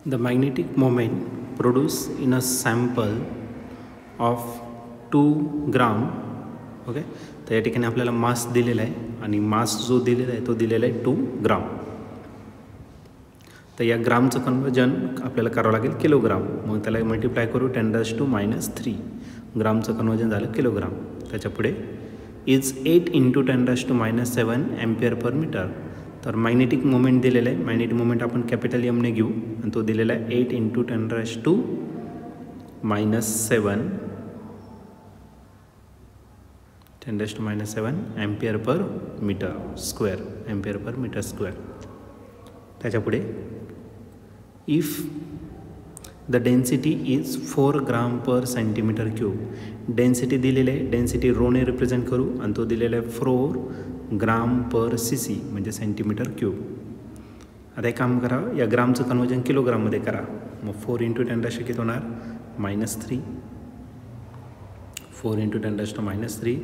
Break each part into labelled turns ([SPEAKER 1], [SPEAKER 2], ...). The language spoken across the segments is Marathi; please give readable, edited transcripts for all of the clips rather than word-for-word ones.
[SPEAKER 1] The magnetic moment produced in a sample of 2 gram. Okay, तर या ठिकाणी आपल्याला मास दिलेला आहे आणि मास जो दिलेला आहे तो दिलेला आहे 2 ग्राम. तर या ग्रामचं कन्वर्जन आपल्याला करावं लागेल किलोग्राम. मग त्याला मल्टिप्लाय करू 10⁻³ ग्रामचं कन्वर्जन झालं किलोग्राम. त्याच्या पुढे इज 8 × 10⁻7 एम्पियर पर मीटर. तर मॅग्नेटिक मोमेंट दिलेला आहे. मॅग्नेटिक मोमेंट आपण कॅपिटल एमने घेऊ आणि तो दिलेला आहे 8 × 10⁻7 ampere per metre square. Ampere per metre square. त्याच्या पुढे if the density is 4 gram per centimetre cube. Density दिलेली आहे. डेन्सिटी रोने रिप्रेझेंट करू आणि तो दिलेला आहे 4 ग्राम पर cc म्हणजे सेंटीमीटर क्यूब. आता एक काम करा, या ग्रामचं कन्वर्जन किलोग्राममध्ये करा. मग 4 × 10⁻³ किती होणार -3. 4 × 10⁻³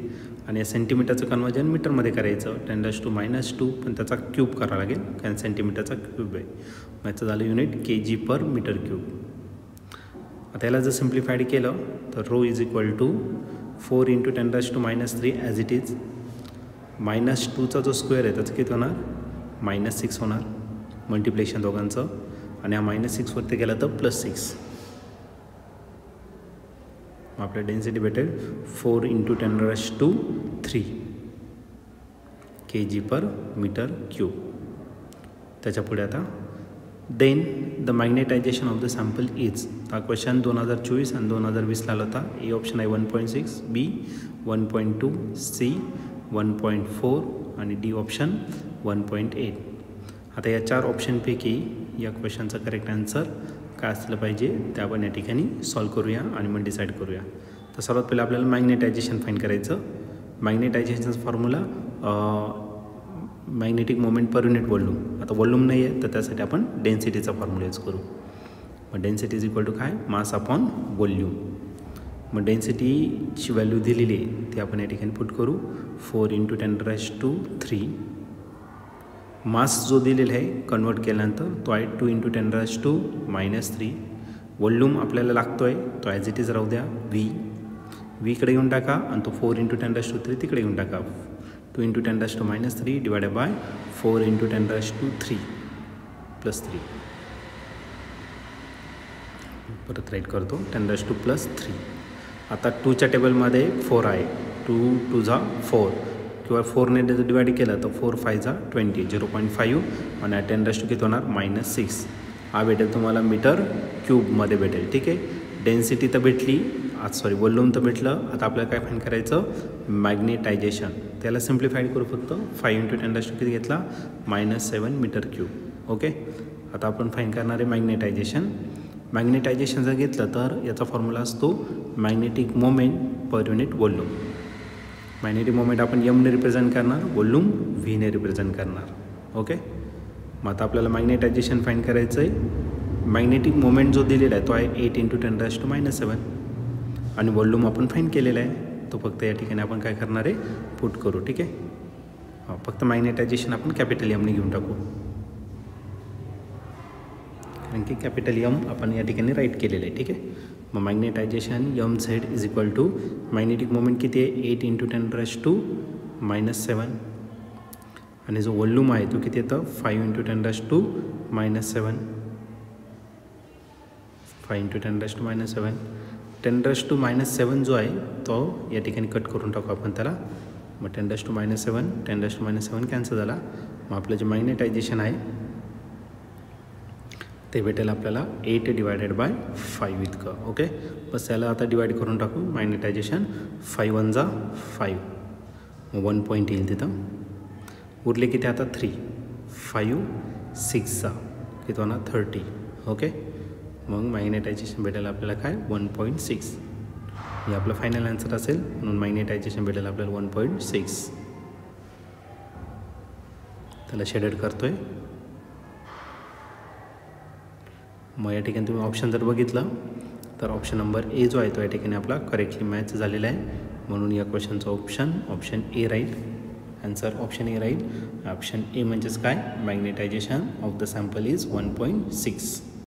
[SPEAKER 1] आणि या सेंटीमीटरचं कन्वर्जन मीटरमध्ये करायचं 10⁻², पण त्याचा क्यूब करावा लागेल कारण सेंटीमीटरचा क्यूब आहे. मग याचं झालं unit kg per metre cube. आता याला जर सिम्प्लिफाईड केलं तर rho is equal to 4 × 10⁻³ as it is. -2चा जो स्क्वेअर आहे त्याचं किती होणार -6 होणार. मल्टिप्लिकेशन दोघांचं आणि हा -6 वरती गेला तर +6. मग आपल्या डेन्सिटी भेटेल 4 × 10⁻³ kg पर मीटर क्यूब. त्याच्या पुढे आता then the magnetisation of the sample is. हा क्वेश्चन 2024 आणि 2020 आला होता. ए ऑप्शन आहे 1.6, बी 1.2, सी 1.4 आणि डी ऑप्शन 1.8. आता या 4 ऑप्शनपैकी या क्वेश्चनचा करेक्ट आन्सर काय असलं पाहिजे ते आपण या ठिकाणी सॉल्व करूया आणि मग डिसाईड करूया. तर सर्वात पहिले आपल्याला मॅग्नेटायझेशन फाईंड करायचं. मॅग्नेटायझेशनचा formula magnetic moment per unit volume. आता वॉल्यूम नाही आहे तर त्यासाठी आपण डेन्सिटीचा फॉर्म्युला यूज करू. मग डेन्सिटी इज इक्वल टू काय मास अपॉन वॉल्यूम. मग डेन्सिटीची व्हॅल्यू दिलेली आहे ती आपण या ठिकाणी पुट करू 4 × 10⁻³ मास जो दिलेला आहे कन्वर्ट केल्यानंतर तो आहे 2 × 10⁻³ वॉल्यूम आपल्याला लागतो आहे तो ॲज इट इज राहू द्या व्ही इकडे घेऊन टाका आणि तो 4 × 10⁻³ तिकडे घेऊन टाका. 2 × 10⁻³ डिवायडेड बाय 4 × 10⁻³ +3. परत राईट करतो 10⁻³ आता 2च्या टेबलमध्ये 4 आहे. 2 × 2 = 4 किंवा 4ने डिवाइड केलं तर 4 × 5 = 20 0.5 आणि 10⁻³ किती होणार -6. हा भेटेल तुम्हाला मीटर क्यूबमध्ये भेटेल. ठीक आहे, डेन्सिटी तर भेटली, वॉल्यूम तर भेटलं. आता आपल्याला काय फाईंड करायचं मॅग्नेटायझेशन. त्याला सिम्प्लिफाईड करू फक्त 5 × 10⁻³ किती घेतला -7 मीटर क्यूब. ओके, आता आपण फाईंड करणार आहे मॅग्नेटायझेशन. मॅग्नेटायझेशन जर घेतलं तर याचा फॉर्म्युला असतो magnetic moment per unit volume. Magnetic moment आपण एमने रिप्रेझेंट करणार, वॉल्यूम व्हीने रिप्रेझेंट करणार. ओके, मग आता आपल्याला मॅग्नेटायझेशन फाईंड करायचं आहे. मॅग्नेटिक मोमेंट जो दिलेला आहे तो आहे 8 × 10⁻7 आणि वॉल्यूम आपण फाईंड केलेला आहे तो फक्त या ठिकाणी आपण काय करणार आहे पुट करू. ठीक आहे, फक्त मॅग्नेटायझेशन आपण कॅपिटल एमने घेऊन टाकू कारण की कॅपिटल एम आपण या ठिकाणी राईट केलेलं आहे. ठीक आहे, मग magnetisation MZ is equal to magnetic moment किती आहे 8 × 10⁻7 आणि जो वॉल्यूम आहे तो किती येतं 5 × 10⁻7 5 × 10⁻7 10⁻7 जो आहे तो या ठिकाणी कट करून टाकू आपण त्याला. मग 10⁻7 कॅन्सल झाला. मग आपलं जे मॅग्नेटायझेशन आहे ते भेटेल आपल्याला 8 / 5 इतकं. ओके, बस त्याला आता डिवाईड करून टाकू. मॅग्नेटायझेशन 5 × 1 = 5 मग 1 पॉईंट येईल तिथं. उरले किती आता 3 5 6 किती होणार 30. ओके, मग मॅग्नेटायझेशन भेटेल आपल्याला काय 1.6. हे आपलं फायनल आन्सर असेल म्हणून मॅग्नेटायझेशन भेटेल आपल्याला 1.6. त्याला शेडेड करतोय. मग या ठिकाणी तुम्ही ऑप्शन जर बघितलं तर ऑप्शन नंबर ए जो आहे तो या ठिकाणी आपला करेक्टली मॅच झालेला आहे. म्हणून या क्वेश्चनचा ऑप्शन ए राहील. आन्सर ऑप्शन ए राहील. ऑप्शन ए म्हणजेच काय magnetisation of the sample is 1.6.